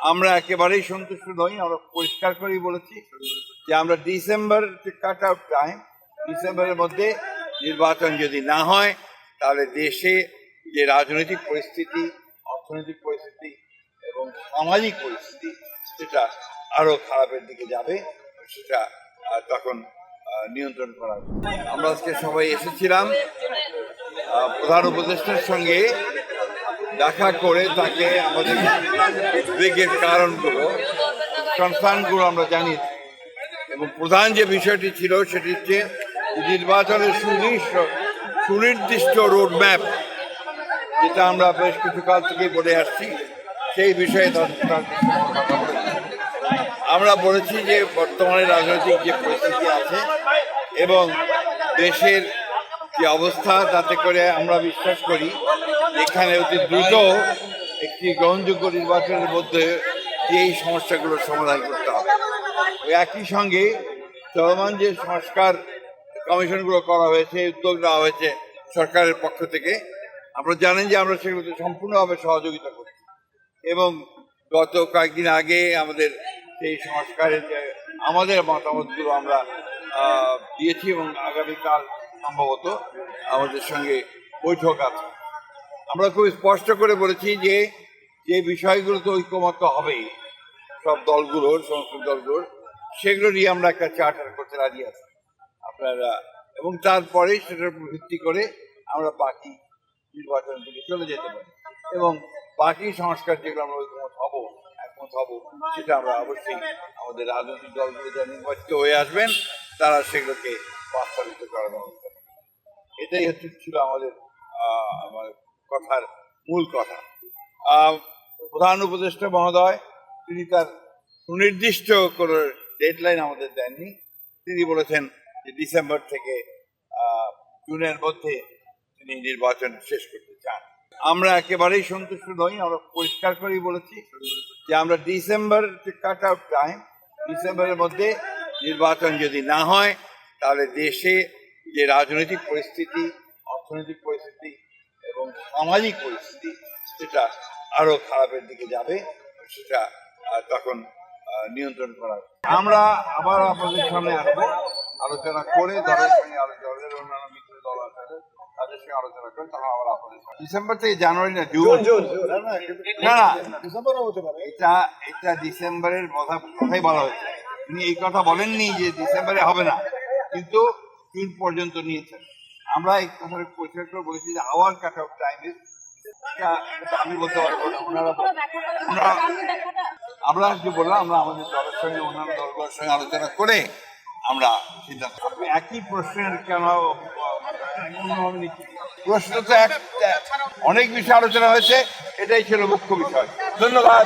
আমরা একেবারেই সন্তুষ্ট নই। আমরা পরিষ্কার করেই বলেছি যে আমরা ডিসেম্বর কাট আউট টাইম, ডিসেম্বরের মধ্যে নির্বাচন যদি না হয় তাহলে দেশে যে রাজনৈতিক পরিস্থিতি, অর্থনৈতিক পরিস্থিতি এবং সামাজিক পরিস্থিতি সেটা আরো খারাপের দিকে যাবে। সেটা তখন নিয়ন্ত্রণ করা হবে। আমরা আজকে সবাই এসেছিলাম প্রধান উপদেষ্টার সঙ্গে দেখা করে তাকে আমাদের উদ্বেগের কারণগুলো, কনসার্নগুলো আমরা জানিয়েছি এবং প্রধান যে বিষয়টি ছিল সেটি হচ্ছে নির্বাচনের সুনির্দিষ্ট রোডম্যাপ, যেটা আমরা বেশ কিছু কাল থেকে বলে আসছি, সেই বিষয়ে আমরা বলেছি যে বর্তমানে রাজনৈতিক যে পরিস্থিতি আছে এবং দেশের যে অবস্থা, তাতে করে আমরা বিশ্বাস করি এখানে অতি দ্রুত একটি গ্রহণযোগ্য নির্বাচনের মধ্যে এই সমস্যাগুলোর সমাধান করতে হবে। একই সঙ্গে চলমান যে সংস্কার কমিশনগুলো করা হয়েছে, উদ্যোগ নেওয়া হয়েছে সরকারের পক্ষ থেকে, আমরা জানেন যে আমরা সেগুলোতে সম্পূর্ণভাবে সহযোগিতা করছি এবং গত কয়েকদিন আগে আমাদের সেই সংস্কারের যে আমাদের মতামতগুলো আমরা দিয়েছি এবং আগামীকাল সম্ভবত আমাদের সঙ্গে বৈঠক আছে। আমরা খুব স্পষ্ট করে বলেছি যে যে বিষয়গুলোতে ঐক্যমত্য হবে সব দলগুলোর, সংসদ দলগুলোর, সেগুলো নিয়ে আমরা একটা চার্টার করতে রাজি আছি আপনারা, এবং তারপরে সেটার উপর ভিত্তি করে আমরা বাকি নির্বাচনের দিকে চলে যেতে পারি এবং বাকি সংস্কার যেগুলো আমরা একমত হব সেটা আমরা অবশ্যই আমাদের রাজনৈতিক দলগুলো যারা নির্বাচিত হয়ে আসবেন তারা সেগুলোকে বাস্তবায়িত করার ব্যবস্থা। এটাই ছিল আমাদের কথার মূল কথা। প্রধান উপদেষ্টা মহোদয় তিনি তার সুনির্দিষ্ট কোনো ডেডলাইন আমাদের দেননি। তিনি বলেছেন যে ডিসেম্বর থেকে জুনের মধ্যে তিনি নির্বাচন শেষ করতে চান। আমরা একেবারেই সন্তুষ্ট নই। আমরা পরিষ্কার করেই বলেছি যে আমরা ডিসেম্বর কাট আউট টাইম, ডিসেম্বরের মধ্যে নির্বাচন যদি না হয় তাহলে দেশে যে রাজনৈতিক পরিস্থিতি, অর্থনৈতিক পরিস্থিতি এবং সামাজিক পরিস্থিতি সেটা আরো খারাপের দিকে যাবে। সেটা তখন নিয়ন্ত্রণ করা হবে। আমরা আবার আপনাদের সামনে আসবো, আলোচনা করে দলের সঙ্গে দলের অন্যান্য মিত্র দল আছে তাদের সঙ্গে আলোচনা করে তখন আবার আপনাদের ডিসেম্বর থেকে জানুয়ারি না জুন না ডিসেম্বর হতে পারে। এটা ডিসেম্বরের কথাই বলা হয়েছে। তিনি এই কথা বলেননি যে ডিসেম্বরে হবে না, কিন্তু জুন পর্যন্ত নিয়েছেন। আমরা এই কথা পরিষ্কার করে বলেছি যে hour cut off time is, আমি বলতে পারবো না, আমরা যে বললাম আমরা আমাদের দলের সঙ্গে অন্যান্য দলগুলোর সঙ্গে আলোচনা করে আমরা সিদ্ধান্ত। একই প্রশ্নের কেন অন্যভাবে নিচ্ছি? প্রশ্ন তো অনেক বিষয় আলোচনা হয়েছে, এটাই ছিল মুখ্য বিষয়। ধন্যবাদ।